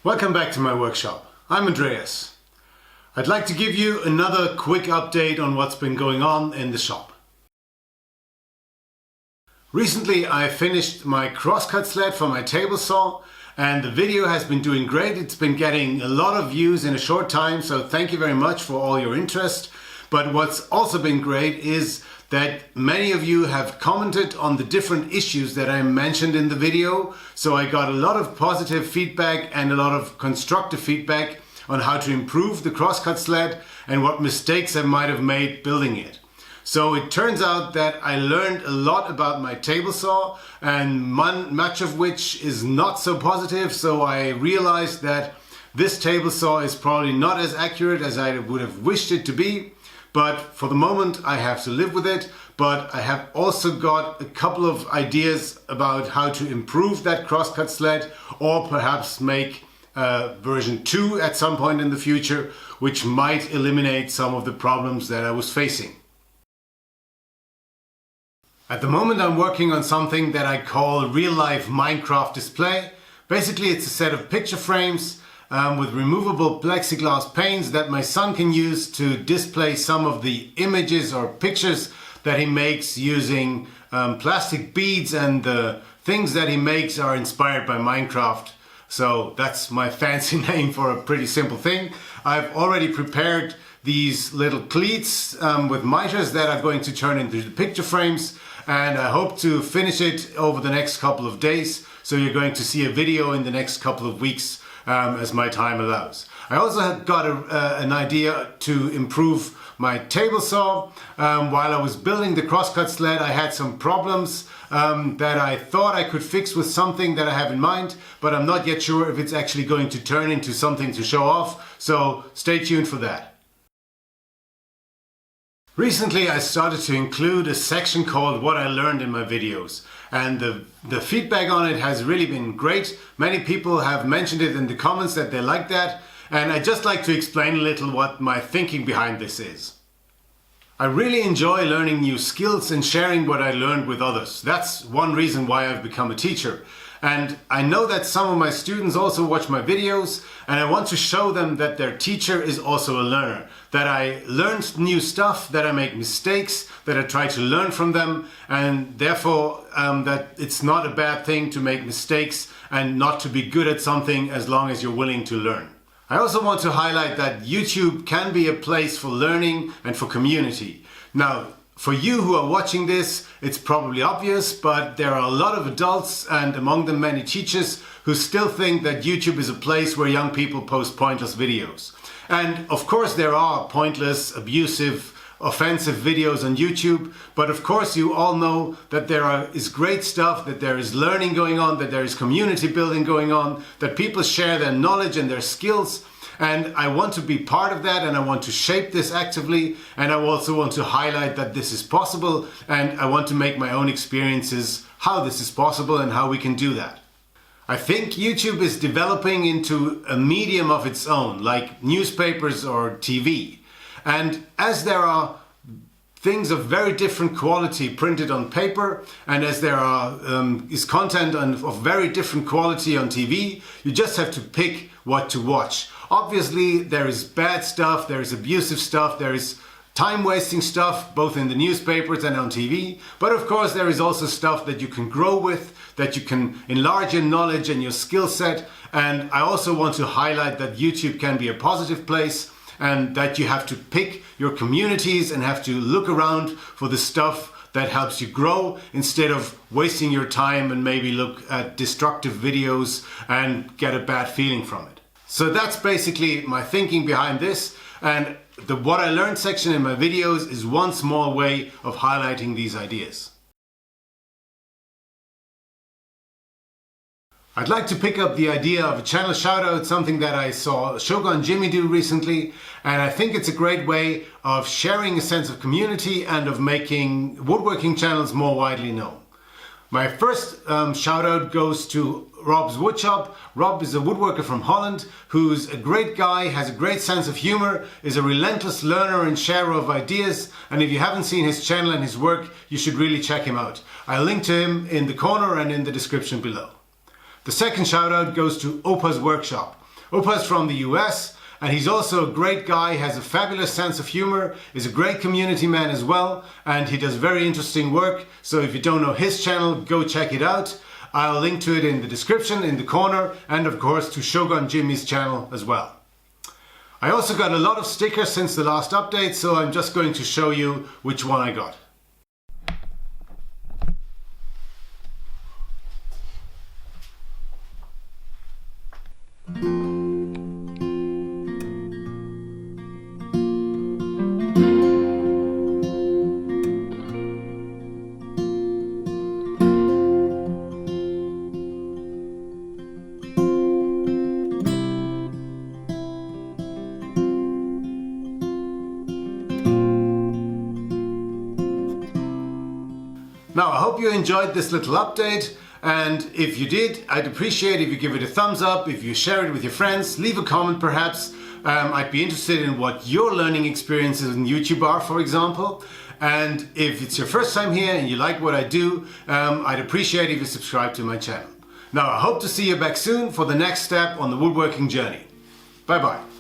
Welcome back to my workshop. I'm Andreas. I'd like to give you another quick update on what's been going on in the shop. Recently I finished my crosscut sled for my table saw and the video has been doing great. It's been getting a lot of views in a short time, so thank you very much for all your interest. But what's also been great is that many of you have commented on the different issues that I mentioned in the video. So I got a lot of positive feedback and a lot of constructive feedback on how to improve the crosscut sled and what mistakes I might have made building it. So it turns out that I learned a lot about my table saw, and much of which is not so positive. So I realized that this table saw is probably not as accurate as I would have wished it to be. But for the moment I have to live with it. But I have also got a couple of ideas about how to improve that crosscut sled, or perhaps make version 2 at some point in the future, which might eliminate some of the problems that I was facing. At the moment I'm working on something that I call real-life Minecraft display. Basically it's a set of picture frames with removable plexiglass panes that my son can use to display some of the images or pictures that he makes using plastic beads, and the things that he makes are inspired by Minecraft. So that's my fancy name for a pretty simple thing. I've already prepared these little cleats with miters that are going to turn into the picture frames, and I hope to finish it over the next couple of days. So you're going to see a video in the next couple of weeks as my time allows. I also have got an idea to improve my table saw. While I was building the crosscut sled, I had some problems that I thought I could fix with something that I have in mind, but I'm not yet sure if it's actually going to turn into something to show off, so stay tuned for that. Recently I started to include a section called What I Learned in my videos, and the feedback on it has really been great. Many people have mentioned it in the comments that they like that, and I'd just like to explain a little what my thinking behind this is. I really enjoy learning new skills and sharing what I learned with others. That's one reason why I've become a teacher. And I know that some of my students also watch my videos, and I want to show them that their teacher is also a learner. That I learned new stuff, that I make mistakes, that I try to learn from them, and therefore that it's not a bad thing to make mistakes and not to be good at something as long as you're willing to learn. I also want to highlight that YouTube can be a place for learning and for community. Now, for you who are watching this, it's probably obvious, but there are a lot of adults, and among them many teachers, who still think that YouTube is a place where young people post pointless videos. And of course there are pointless, abusive, offensive videos on YouTube, but of course you all know that there is great stuff, that there is learning going on, that there is community building going on, that people share their knowledge and their skills. And I want to be part of that, and I want to shape this actively, and I also want to highlight that this is possible, and I want to make my own experiences how this is possible and how we can do that. I think YouTube is developing into a medium of its own, like newspapers or TV. And as there are things of very different quality printed on paper, and as there is content of very different quality on TV, you just have to pick what to watch. Obviously there is bad stuff, there is abusive stuff, there is time-wasting stuff both in the newspapers and on TV, but of course there is also stuff that you can grow with, that you can enlarge your knowledge and your skill set. And I also want to highlight that YouTube can be a positive place, and that you have to pick your communities and have to look around for the stuff that helps you grow, instead of wasting your time and maybe look at destructive videos and get a bad feeling from it. So that's basically my thinking behind this, and the What I Learned section in my videos is one small way of highlighting these ideas. I'd like to pick up the idea of a channel shoutout, something that I saw Shogun Jimmy do recently, and I think it's a great way of sharing a sense of community and of making woodworking channels more widely known. My first shoutout goes to Rob's Woodshop. Rob is a woodworker from Holland who's a great guy, has a great sense of humor, is a relentless learner and sharer of ideas, and if you haven't seen his channel and his work, you should really check him out. I'll link to him in the corner and in the description below. The second shout out goes to Opa's Workshop. Opa's from the US, and he's also a great guy, has a fabulous sense of humor, is a great community man as well, and he does very interesting work. So if you don't know his channel, go check it out. I'll link to it in the description in the corner, and of course to Shogun Jimmy's channel as well. I also got a lot of stickers since the last update, so I'm just going to show you which one I got. Now, I hope you enjoyed this little update, and if you did, I'd appreciate if you give it a thumbs up, if you share it with your friends, leave a comment perhaps. I'd be interested in what your learning experiences in YouTube are, for example. And if it's your first time here and you like what I do, I'd appreciate if you subscribe to my channel. Now, I hope to see you back soon for the next step on the woodworking journey. Bye bye.